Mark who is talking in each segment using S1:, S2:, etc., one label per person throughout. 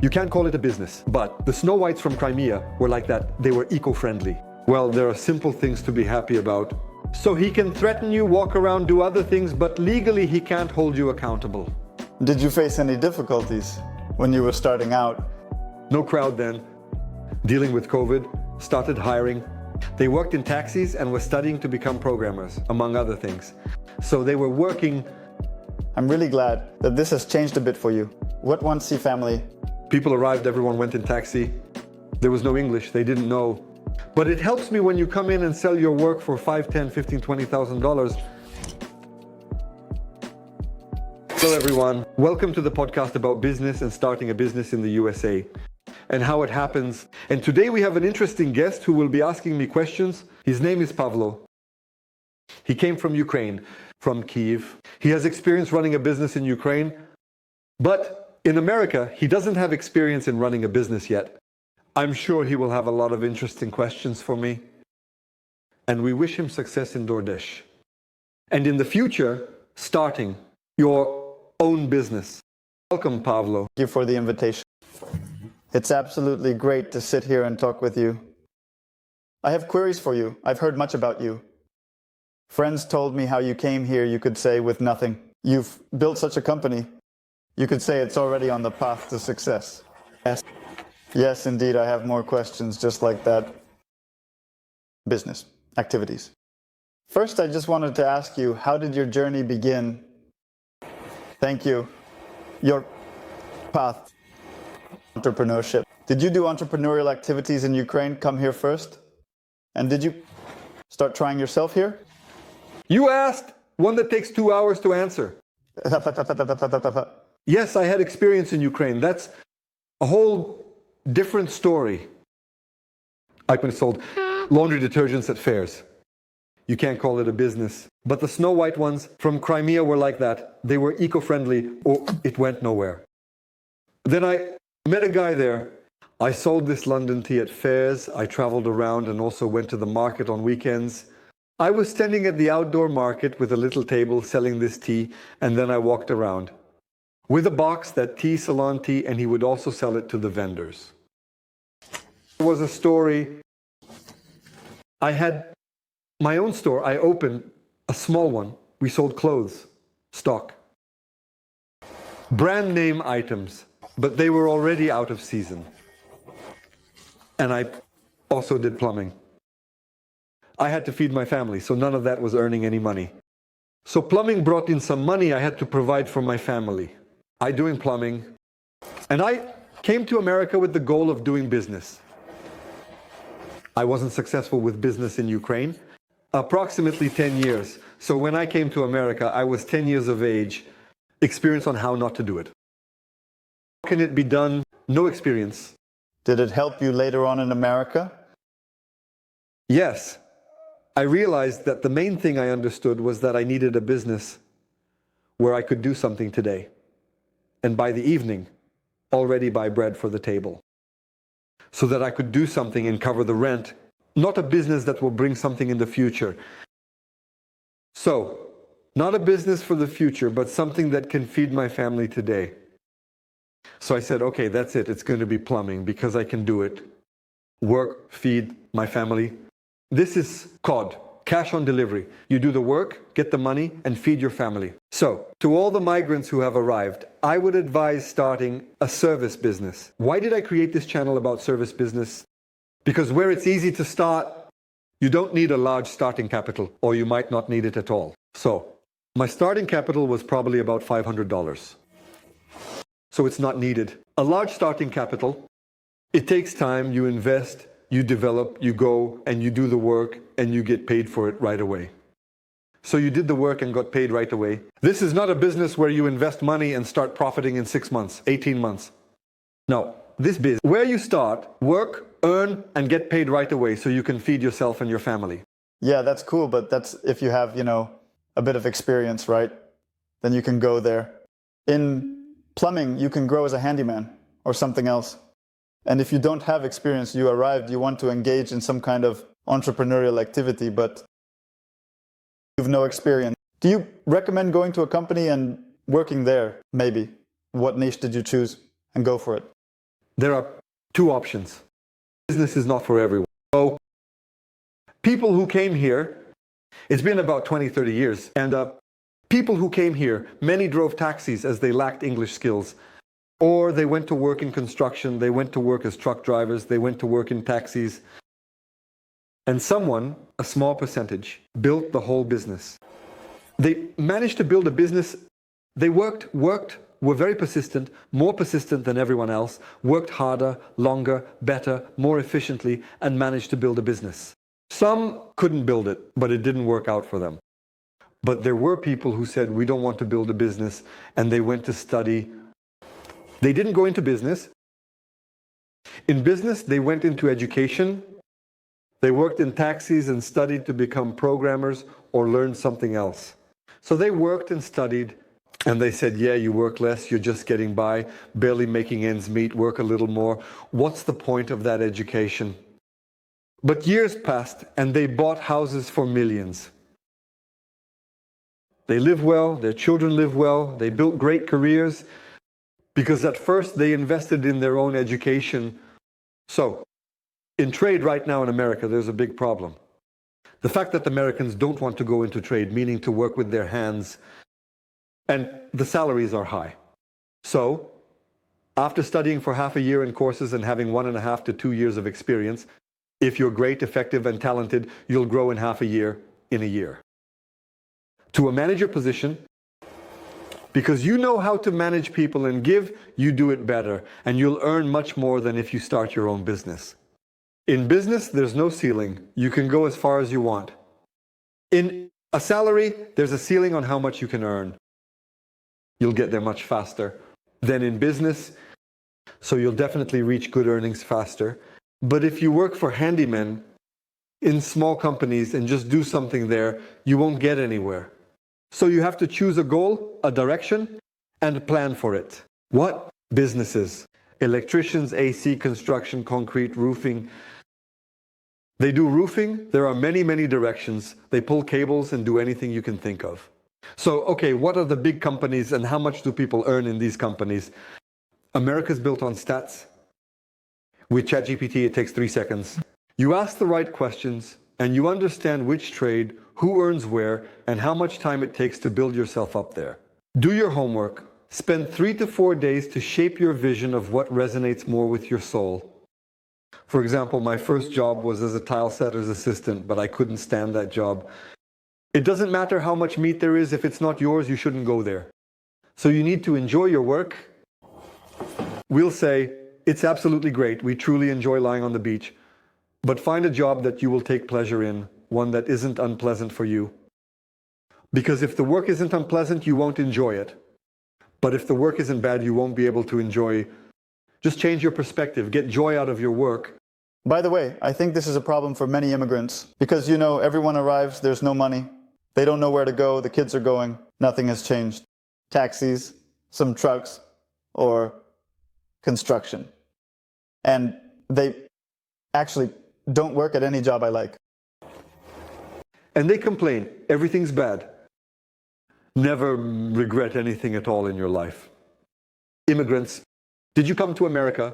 S1: You can't call it a business, but the Snow Whites from Crimea were like that. They were eco-friendly. Well, there are simple things to be happy about. So he can threaten you, walk around, do other things, but legally he can't hold you accountable.
S2: Did you face any difficulties when you were starting out?
S1: No crowd then. Dealing with COVID, started hiring. They worked in taxis and were studying to become programmers, among other things. So they were working.
S2: I'm really glad that this has changed a bit for you. What 1C family?
S1: People arrived, everyone went in taxi. There was no English, they didn't know. But it helps me when you come in and sell your work for $5, $10, $15, $20,000. Hello everyone, welcome to the podcast about business and starting a business in the USA and how it happens. And today we have an interesting guest who will be asking me questions. His name is Pavlo. He came from Ukraine, from Kyiv. He has experience running a business in Ukraine, but in America, he doesn't have experience in running a business yet. I'm sure he will have a lot of interesting questions for me. And we wish him success in DoorDash. And in the future, starting your own business. Welcome, Pavlo.
S2: Thank you for the invitation. It's absolutely great to sit here and talk with you. I have queries for you. I've heard much about you. Friends told me how you came here, you could say, with nothing. You've built such a company. You could say it's already on the path to success. Yes, indeed, I have more questions just like that. Business, activities. First, I just wanted to ask you, how did your journey begin? Thank you. Your path, entrepreneurship. Did you do entrepreneurial activities in Ukraine, come here first? And did you start trying yourself here?
S1: You asked one that takes 2 hours to answer. Yes, I had experience in Ukraine. That's a whole different story. I sold laundry detergents at fairs. You can't call it a business. But the Snow White ones from Crimea were like that. They were eco-friendly, or it went nowhere. Then I met a guy there. I sold this London tea at fairs. I traveled around and also went to the market on weekends. I was standing at the outdoor market with a little table selling this tea, and then I walked around with a box, that tea, Ceylon tea, and he would also sell it to the vendors. There was a story. I had my own store. I opened a small one. We sold clothes, stock, brand name items, but they were already out of season. And I also did plumbing. I had to feed my family, so none of that was earning any money. So plumbing brought in some money I had to provide for my family. I doing plumbing. And I came to America with the goal of doing business. I wasn't successful with business in Ukraine. Approximately 10 years. So when I came to America, I was 10 years of age, experience on how not to do it. How can it be done? No experience.
S2: Did it help you later on in America?
S1: Yes. I realized that the main thing I understood was that I needed a business where I could do something today, and by the evening, already buy bread for the table, so that I could do something and cover the rent, not a business that will bring something in the future. So, not a business for the future, but something that can feed my family today. So I said, okay, that's it. It's going to be plumbing because I can do it. Work, feed my family. This is COD, cash on delivery. You do the work, get the money, and feed your family. So, to all the migrants who have arrived, I would advise starting a service business. Why did I create this channel about service business? Because where it's easy to start, you don't need a large starting capital, or you might not need it at all. So, my starting capital was probably about $500. So it's not needed. A large starting capital, it takes time, you invest, you develop, you go, and you do the work, and you get paid for it right away. So you did the work and got paid right away. This is not a business where you invest money and start profiting in 6 months, 18 months. No, this business, where you start, work, earn, and get paid right away so you can feed yourself and your family.
S2: Yeah, that's cool, but that's if you have, a bit of experience, right? Then you can go there. In plumbing, you can grow as a handyman or something else. And if you don't have experience, you arrived, you want to engage in some kind of entrepreneurial activity, but you have no experience. Do you recommend going to a company and working there, maybe? What niche did you choose and go for it?
S1: there are two options. Business is not for everyone. So people who came here, it's been about 20, 30 years, and people who came here, many drove taxis as they lacked English skills, or they went to work in construction, they went to work as truck drivers, they went to work in taxis, and someone, a small percentage, built the whole business. They managed to build a business. They worked, were very persistent, more persistent than everyone else, worked harder, longer, better, more efficiently, and managed to build a business. Some couldn't build it, but it didn't work out for them. But there were people who said, we don't want to build a business, and they went to study. They didn't go into business. In business, they went into education. They worked in taxis and studied to become programmers or learn something else. So they worked and studied, and they said, yeah, you work less, you're just getting by, barely making ends meet, work a little more. What's the point of that education? But years passed, and they bought houses for millions. They live well, their children live well, they built great careers, because at first they invested in their own education. So, in trade right now in America, there's a big problem. The fact that Americans don't want to go into trade, meaning to work with their hands, and the salaries are high. So, after studying for half a year in courses and having 1.5 to 2 years of experience, if you're great, effective, and talented, you'll grow in half a year in a year. To a manager position, because you know how to manage people and give, you do it better, and you'll earn much more than if you start your own business. In business, there's no ceiling. You can go as far as you want. In a salary, there's a ceiling on how much you can earn. You'll get there much faster than in business, so you'll definitely reach good earnings faster. But if you work for handymen in small companies and just do something there, you won't get anywhere. So you have to choose a goal, a direction, and plan for it. What? Businesses. Electricians, AC, construction, concrete, roofing. They do roofing. There are many, many directions. They pull cables and do anything you can think of. So, okay, what are the big companies and how much do people earn in these companies? America's built on stats. With ChatGPT, it takes 3 seconds. You ask the right questions and you understand which trade, who earns where, and how much time it takes to build yourself up there. Do your homework. Spend 3 to 4 days to shape your vision of what resonates more with your soul. For example, my first job was as a tile setter's assistant, but I couldn't stand that job. It doesn't matter how much meat there is. If it's not yours, you shouldn't go there. So you need to enjoy your work. We'll say, it's absolutely great. We truly enjoy lying on the beach. But find a job that you will take pleasure in, one that isn't unpleasant for you. Because if the work isn't unpleasant, you won't enjoy it. But if the work isn't bad, you won't be able to enjoy. Just change your perspective. Get joy out of your work.
S2: By the way, I think this is a problem for many immigrants because, you know, everyone arrives, there's no money. They don't know where to go, the kids are going, nothing has changed. Taxis, some trucks, or construction. And they actually don't work at any job I like.
S1: And they complain, everything's bad. Never regret anything at all in your life. Immigrants, did you come to America?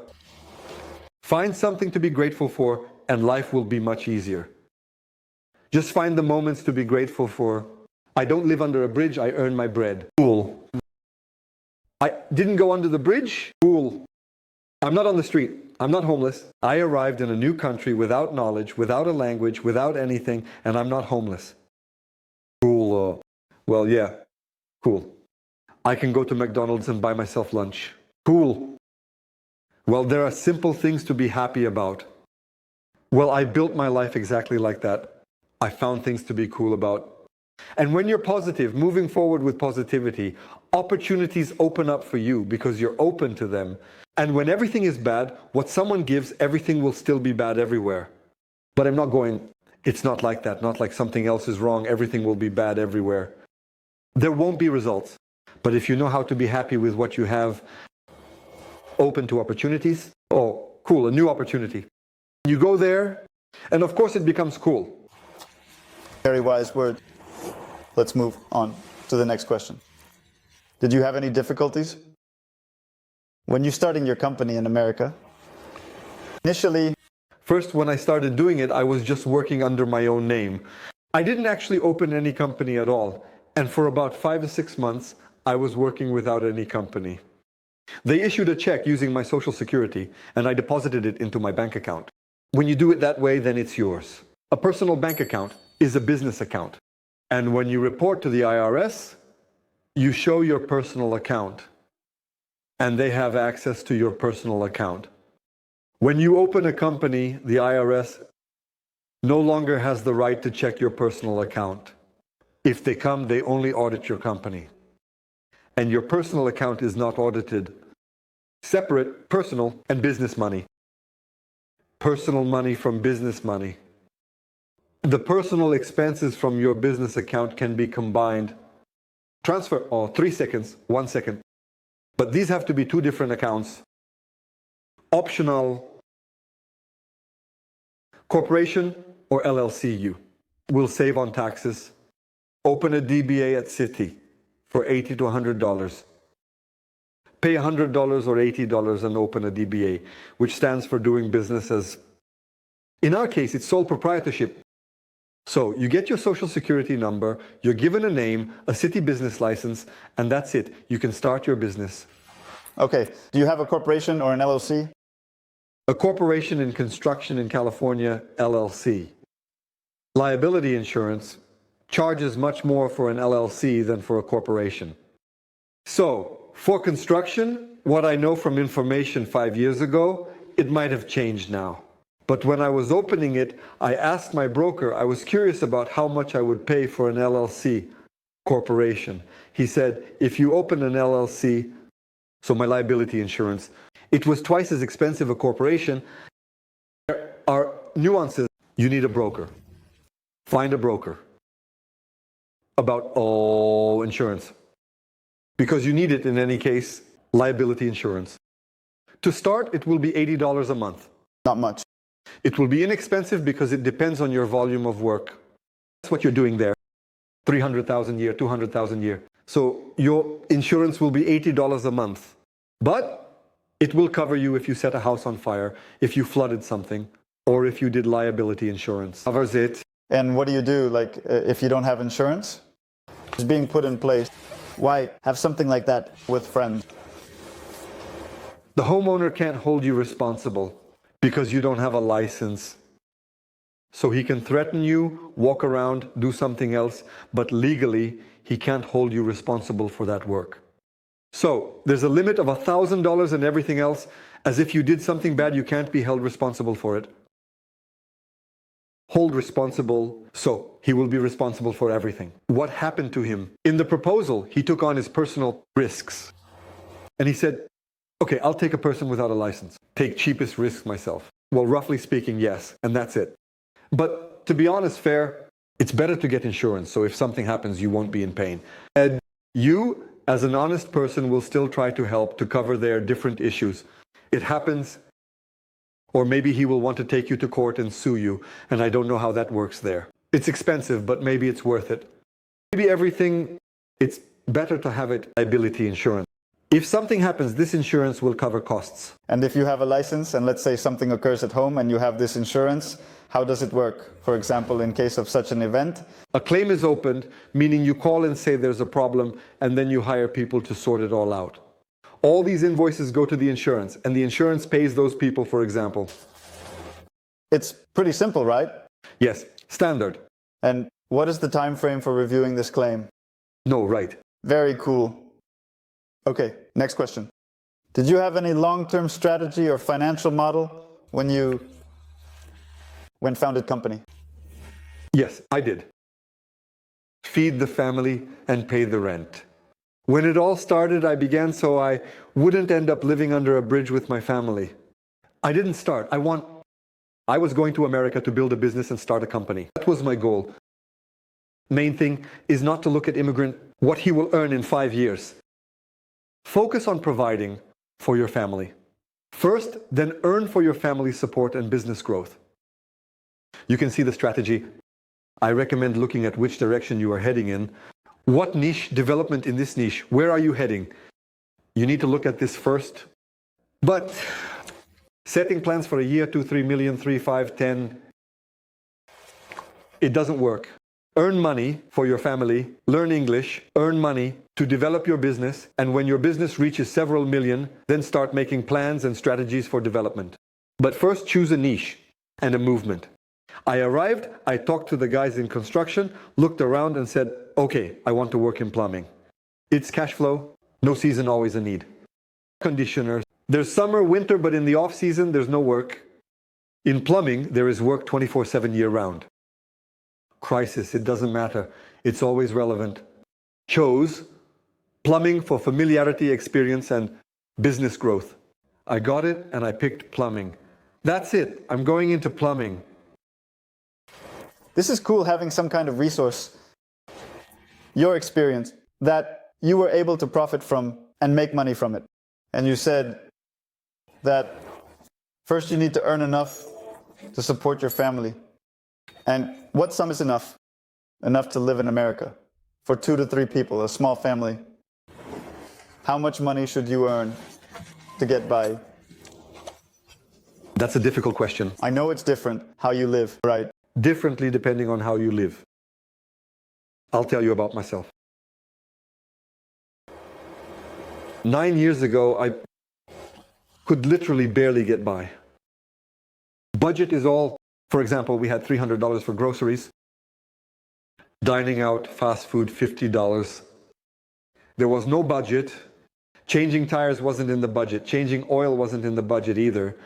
S1: Find something to be grateful for and life will be much easier. Just find the moments to be grateful for. I don't live under a bridge, I earn my bread. Cool. I didn't go under the bridge? Cool. I'm not on the street. I'm not homeless. I arrived in a new country without knowledge, without a language, without anything, and I'm not homeless. Cool. Well, yeah. Cool. I can go to McDonald's and buy myself lunch. Cool. Well, there are simple things to be happy about. Well, I built my life exactly like that. I found things to be cool about. And when you're positive, moving forward with positivity, opportunities open up for you because you're open to them. And when everything is bad, what someone gives, everything will still be bad everywhere. But I'm not going, it's not like that, not like something else is wrong, everything will be bad everywhere. There won't be results. But if you know how to be happy with what you have, open to opportunities, oh, cool, a new opportunity. You go there, and of course it becomes cool.
S2: Very wise word. Let's move on to the next question. Did you have any difficulties? When you're starting your company in America, Initially,
S1: First, when I started doing it, I was just working under my own name. I didn't actually open any company at all. And for about 5 or 6 months, I was working without any company. They issued a check using my social security, and I deposited it into my bank account. When you do it that way, then it's yours. A personal bank account is a business account. And when you report to the IRS, you show your personal account, and they have access to your personal account. When you open a company, the IRS no longer has the right to check your personal account. If they come, they only audit your company. And your personal account is not audited. Separate personal and business money. Personal money from business money. The personal expenses from your business account can be combined. Transfer, 3 seconds, 1 second. But these have to be 2 different accounts. Optional. Corporation or LLC will save on taxes. Open a DBA at Citi for $80 to $100. Pay $100 or $80 and open a DBA, which stands for doing business as, in our case, it's sole proprietorship. So you get your social security number, you're given a name, a Citi business license, and that's it. You can start your business.
S2: okay, do you have a corporation or an LLC?
S1: A corporation in construction in California, LLC. Liability insurance charges much more for an LLC than for a corporation. So, for construction, what I know from information 5 years ago, it might have changed now. But when I was opening it, I asked my broker, I was curious about how much I would pay for an LLC corporation. He said, if you open an LLC, so my liability insurance, it was twice as expensive a corporation. There are nuances. You need a broker. Find a broker about insurance. Because you need it in any case, liability insurance. To start, it will be $80 a month.
S2: Not much.
S1: It will be inexpensive because it depends on your volume of work. That's what you're doing there. 300,000 a year, 200,000 a year. So your insurance will be $80 a month. But it will cover you if you set a house on fire, if you flooded something, or if you did liability insurance. Covers it.
S2: And what do you do, like, if you don't have insurance? It's being put in place. Why have something like that with friends?
S1: The homeowner can't hold you responsible because you don't have a license. So he can threaten you, walk around, do something else, but legally, he can't hold you responsible for that work. So there's a limit of $1,000 and everything else. As if you did something bad, you can't be held responsible for it. Hold responsible, so he will be responsible for everything. What happened to him? In the proposal, he took on his personal risks. And he said, okay, I'll take a person without a license. Take cheapest risks myself. Well, roughly speaking, yes, and that's it. But to be honest, fair, it's better to get insurance, so if something happens, you won't be in pain. And you, as an honest person, will still try to help to cover their different issues. It happens, or maybe he will want to take you to court and sue you, and I don't know how that works there. It's expensive, but maybe it's worth it. Maybe everything, it's better to have it liability insurance. If something happens, this insurance will cover costs.
S2: And if you have a license, and let's say something occurs at home and you have this insurance, how does it work? For example, in case of such an event?
S1: A claim is opened, meaning you call and say there's a problem, and then you hire people to sort it all out. All these invoices go to the insurance, and the insurance pays those people, for example.
S2: It's pretty simple, right?
S1: Yes, standard.
S2: And what is the time frame for reviewing this claim?
S1: No, right.
S2: Very cool. Okay, next question. Did you have any long-term strategy or financial model when founded company?
S1: Yes, I did. Feed the family and pay the rent. When it all started, I began so I wouldn't end up living under a bridge with my family. I didn't start. I was going to America to build a business and start a company. That was my goal. Main thing is not to look at immigrant, what he will earn in 5 years. Focus on providing for your family. First, then earn for your family's support and business growth. You can see the strategy. I recommend looking at which direction you are heading in. What niche, development in this niche, where are you heading? You need to look at this first. But Setting plans for a year, 2, 3 million, 3, 5, 10, it doesn't work. Earn money for your family, learn English, earn money to develop your business, and when your business reaches several million, then start making plans and strategies for development. But first choose a niche and a movement. I arrived, I talked to the guys in construction, looked around and said, okay, I want to work in plumbing. It's cash flow, no season always a need. Conditioners. There's summer, winter, but in the off season, there's no work. In plumbing, there is work 24/7 year round. Crisis, it doesn't matter. It's always relevant. Chose plumbing for familiarity, experience, and business growth. I got it and I picked plumbing. That's it. I'm going into plumbing.
S2: This is cool having some kind of resource, your experience, that you were able to profit from and make money from it. And you said that first you need to earn enough to support your family. And what sum is enough? Enough to live in America for 2 to 3 people, a small family. How much money should you earn to get by?
S1: That's a difficult question.
S2: I know it's different how you live, right?
S1: Differently depending on how you live. I'll tell you about myself. 9 years ago, I could literally barely get by. Budget is all, for example, we had $300 for groceries. Dining out, fast food, $50. There was no budget. Changing tires wasn't in the budget. Changing oil wasn't in the budget either.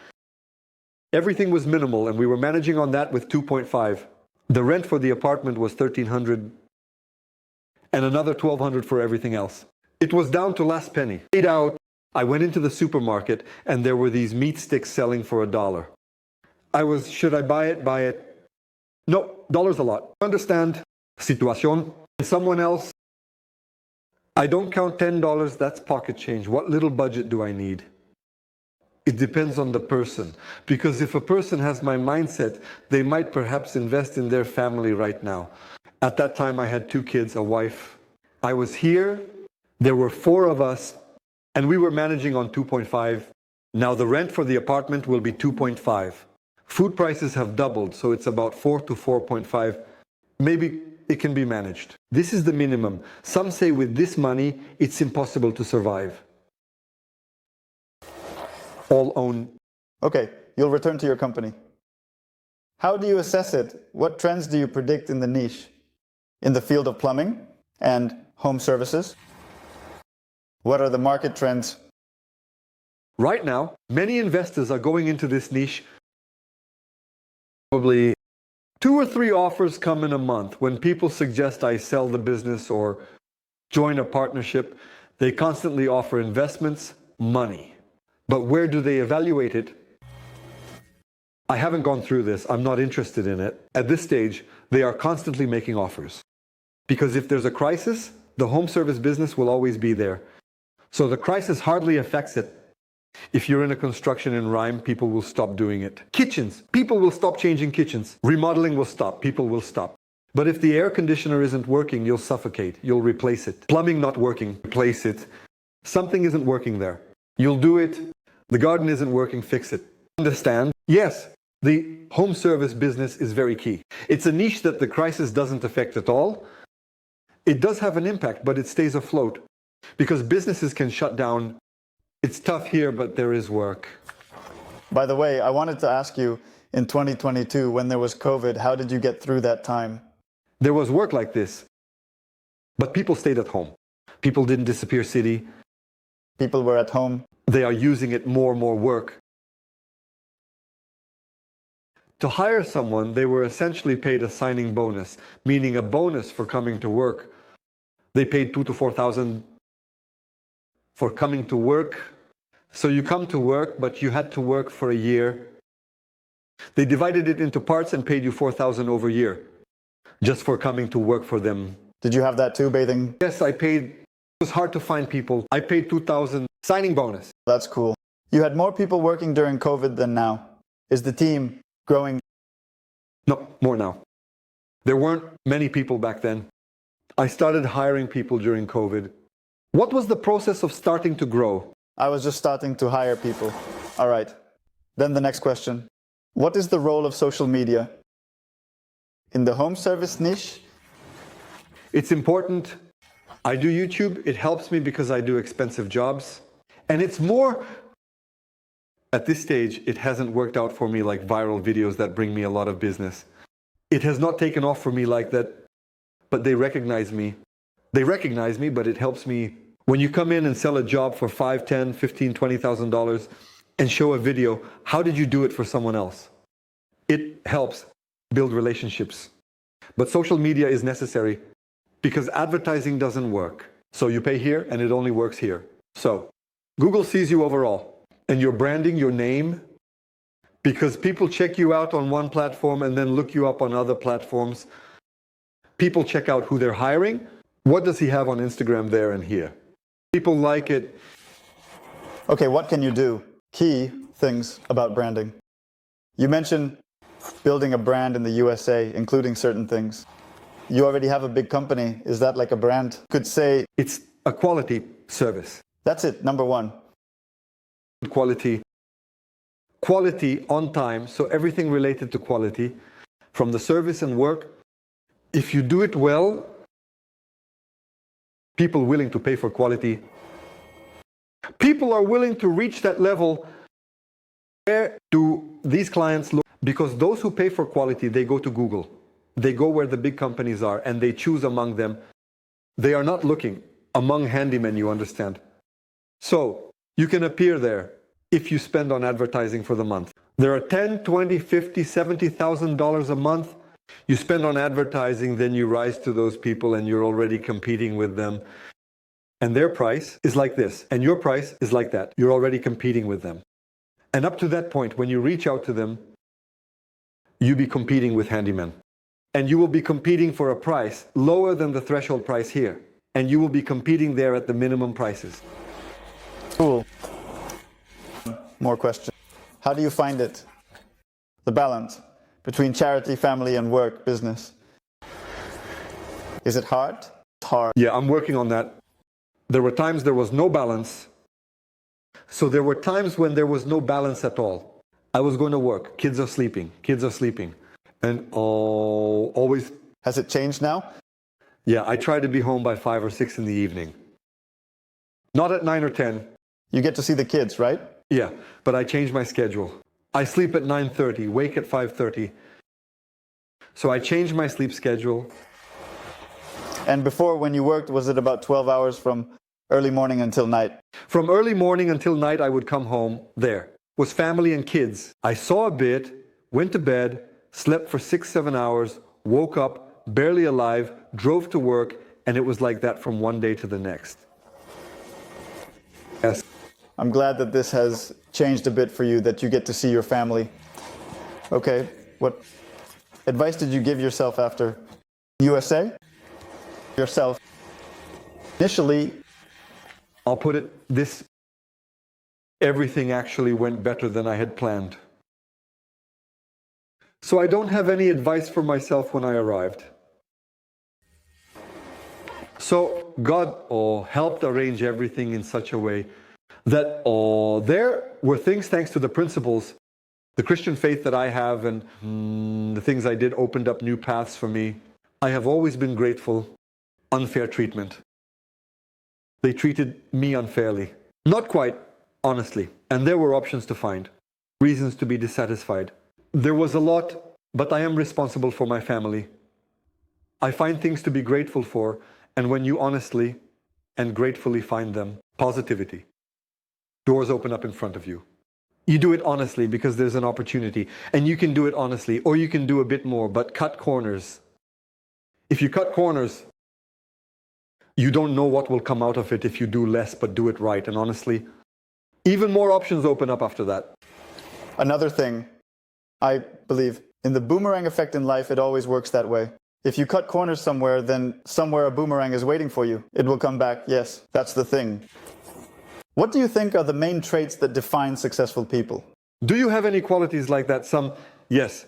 S1: Everything was minimal, and we were managing on that with 2.5. The rent for the apartment was $1,300 and another $1,200 for everything else. It was down to last penny. Paid out, I went into the supermarket and there were these meat sticks selling for $1. Should I buy it? Buy it. No, dollars a lot. Understand, situation. Someone else, I don't count $10, that's pocket change. What little budget do I need? It depends on the person. Because if a person has my mindset, they might perhaps invest in their family right now. At that time, I had 2 kids, a wife. I was here, there were 4 of us, and we were managing on 2.5. Now the rent for the apartment will be 2.5. Food prices have doubled, so it's about 4 to 4.5. Maybe it can be managed. This is the minimum. Some say with this money, it's impossible to survive. All own.
S2: Okay, you'll return to your company. How do you assess it? What trends do you predict in the niche? In the field of plumbing and home services? What are the market trends?
S1: Right now, many investors are going into this niche. Probably 2 or 3 offers come in a month. When people suggest I sell the business or join a partnership, they constantly offer investments, money. But where do they evaluate it? I haven't gone through this. I'm not interested in it. At this stage, they are constantly making offers. Because if there's a crisis, the home service business will always be there. So the crisis hardly affects it. If you're in a construction in Rhyme, people will stop doing it. Kitchens, people will stop changing kitchens. Remodeling will stop, people will stop. But if the air conditioner isn't working, you'll suffocate, you'll replace it. Plumbing not working, replace it. Something isn't working there. You'll do it. The garden isn't working, fix it. Understand? Yes, the home service business is very key. It's a niche that the crisis doesn't affect at all. It does have an impact, but it stays afloat. Because businesses can shut down. It's tough here, but there is work.
S2: By the way, I wanted to ask you, in 2022, when there was COVID, how did you get through that time?
S1: There was work like this, but people stayed at home. People didn't disappear city.
S2: People were at home.
S1: They are using it more and more work. To hire someone, they were essentially paid a signing bonus, meaning a bonus for coming to work. They paid $2,000 to $4,000 for coming to work. So you come to work, but you had to work for a year. They divided it into parts and paid you $4,000 over a year, just for coming to work for them.
S2: Did you have that too, bathing?
S1: Yes, I paid. It was hard to find people. I paid $2,000 signing bonus.
S2: That's cool. You had more people working during COVID than now. Is the team growing?
S1: No, more now. There weren't many people back then. I started hiring people during COVID. What was the process of starting to grow?
S2: I was just starting to hire people. All right. Then the next question. What is the role of social media in the home service niche?
S1: It's important. I do YouTube. It helps me because I do expensive jobs. And it's more, at this stage, it hasn't worked out for me like viral videos that bring me a lot of business. It has not taken off for me like that, but they recognize me. They recognize me, but it helps me. When you come in and sell a job for $5, $10, $15, $20,000 and show a video, how did you do it for someone else? It helps build relationships. But social media is necessary because advertising doesn't work. So you pay here and it only works here. So Google sees you overall and your branding, your name, because people check you out on one platform and then look you up on other platforms. People check out who they're hiring. What does he have on Instagram there and here? People like it.
S2: Okay, what can you do? Key things about branding. You mentioned building a brand in the USA, including certain things. You already have a big company. Is that like a brand? Could say
S1: It's a quality service.
S2: that's it, number one.
S1: Quality on time, so everything related to quality, from the service and work. If you do it well, people willing to pay for quality. People are willing to reach that level. Where do these clients look? Because those who pay for quality, they go to Google. They go where the big companies are and they choose among them. They are not looking among handymen, you understand. So you can appear there if you spend on advertising for the month. There are $10, $20, $50, $70,000 a month. You spend on advertising, then you rise to those people and you're already competing with them. And their price is like this, and your price is like that. You're already competing with them. And up to that point, when you reach out to them, you be competing with handymen. And you will be competing for a price lower than the threshold price here. And you will be competing there at the minimum prices.
S2: Cool. More questions. How do you find it? The balance between charity, family, and work, business. Is it hard? It's hard.
S1: Yeah, I'm working on that. There were times there was no balance. So there were times when there was no balance at all. I was going to work. Kids are sleeping. And always.
S2: Has it changed now?
S1: Yeah, I try to be home by 5 or 6 in the evening. Not at 9 or 10.
S2: You get to see the kids, right?
S1: Yeah, but I change my schedule. I sleep at 9:30, wake at 5:30. So I changed my sleep schedule.
S2: And before, when you worked, was it about 12 hours from early morning until night?
S1: From early morning until night, I would come home. There was family and kids. I saw a bit, went to bed, slept for 6, 7 hours, woke up, barely alive, drove to work, and it was like that from one day to the next. Yes.
S2: I'm glad that this has changed a bit for you, that you get to see your family. Okay, what advice did you give yourself after USA? Yourself. Initially,
S1: I'll put it this, everything actually went better than I had planned. So I don't have any advice for myself when I arrived. So God helped arrange everything in such a way that there were things, thanks to the principles, the Christian faith that I have and the things I did opened up new paths for me. I have always been grateful. Unfair treatment. They treated me unfairly. Not quite, honestly. And there were options to find, reasons to be dissatisfied. There was a lot, but I am responsible for my family. I find things to be grateful for, and when you honestly and gratefully find them, positivity. Doors open up in front of you. You do it honestly because there's an opportunity, and you can do it honestly, or you can do a bit more, but cut corners. If you cut corners, you don't know what will come out of it if you do less, but do it right. And honestly, even more options open up after that.
S2: another thing, I believe, in the boomerang effect in life, it always works that way. If you cut corners somewhere, then somewhere a boomerang is waiting for you. It will come back. Yes, that's the thing. What do you think are the main traits that define successful people?
S1: Do you have any qualities like that? Yes.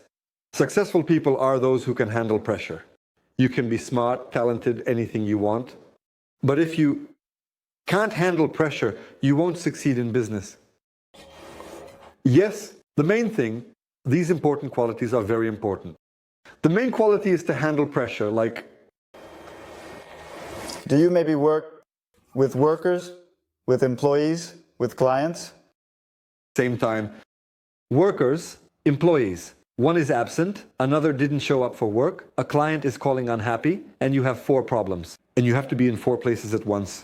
S1: Successful people are those who can handle pressure. You can be smart, talented, anything you want. But if you can't handle pressure, you won't succeed in business. Yes, The main thing, these important qualities are very important. The main quality is to handle pressure, like...
S2: Do you maybe work with workers, with employees, with clients?
S1: Same time, workers, employees. One is absent, another didn't show up for work, a client is calling unhappy, and you have 4 problems. And you have to be in 4 places at once.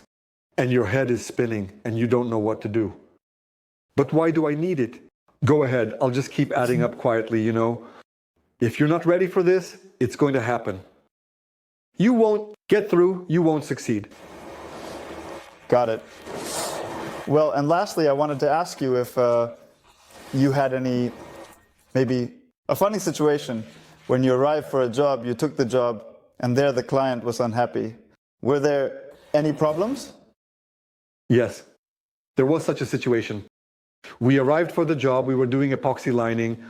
S1: And your head is spinning, and you don't know what to do. But why do I need it? Go ahead, I'll just keep adding up quietly, you know. If you're not ready for this, it's going to happen. You won't get through, you won't succeed.
S2: Got it. Well, and lastly, I wanted to ask you if you had any, maybe a funny situation when you arrived for a job, you took the job, and there the client was unhappy. Were there any problems?
S1: Yes, there was such a situation. We arrived for the job, we were doing epoxy lining.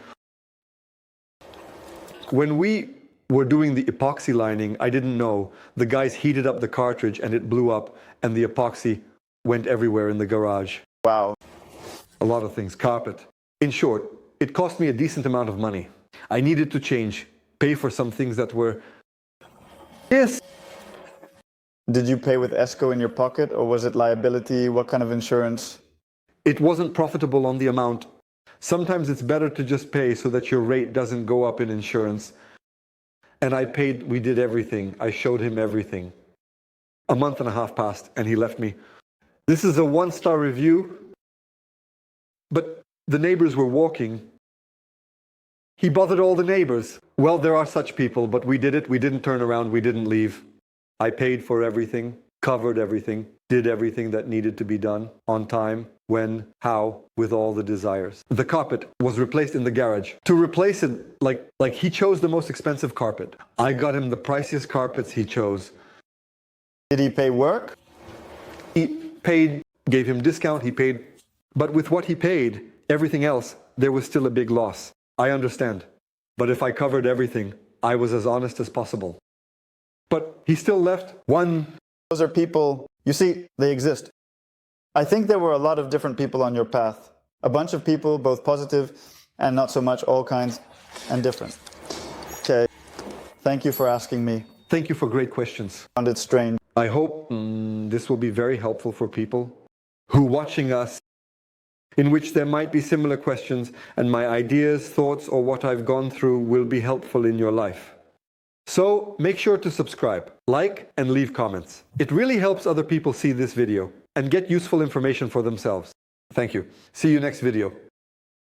S1: When we were doing the epoxy lining, I didn't know. The guys heated up the cartridge and it blew up and the epoxy went everywhere in the garage.
S2: Wow.
S1: A lot of things, carpet. In short, it cost me a decent amount of money. I needed to change, pay for some things that were... Yes.
S2: Did you pay with ESCO in your pocket or was it liability? What kind of insurance?
S1: It wasn't profitable on the amount. Sometimes it's better to just pay so that your rate doesn't go up in insurance. And I paid, we did everything. I showed him everything. A month and a half passed and he left me. This is a 1-star review, but the neighbors were walking. He bothered all the neighbors. Well, there are such people, but we did it. We didn't turn around. We didn't leave. I paid for everything, covered everything, did everything that needed to be done on time, when, how, with all the desires. The carpet was replaced in the garage. To replace it, like he chose the most expensive carpet. I got him the priciest carpets he chose.
S2: Did he pay work?
S1: He paid, gave him discount, he paid. But with what he paid, everything else, there was still a big loss. I understand. But if I covered everything, I was as honest as possible. But he still left one.
S2: Those are people, you see, they exist. I think there were a lot of different people on your path. A bunch of people, both positive and not so much, all kinds and different. Okay, thank you for asking me.
S1: Thank you for great questions.
S2: I found it strange.
S1: I hope this will be very helpful for people who are watching us, in which there might be similar questions, and my ideas, thoughts, or what I've gone through will be helpful in your life. So make sure to subscribe, like, and leave comments. It really helps other people see this video and get useful information for themselves. Thank you. See you next video.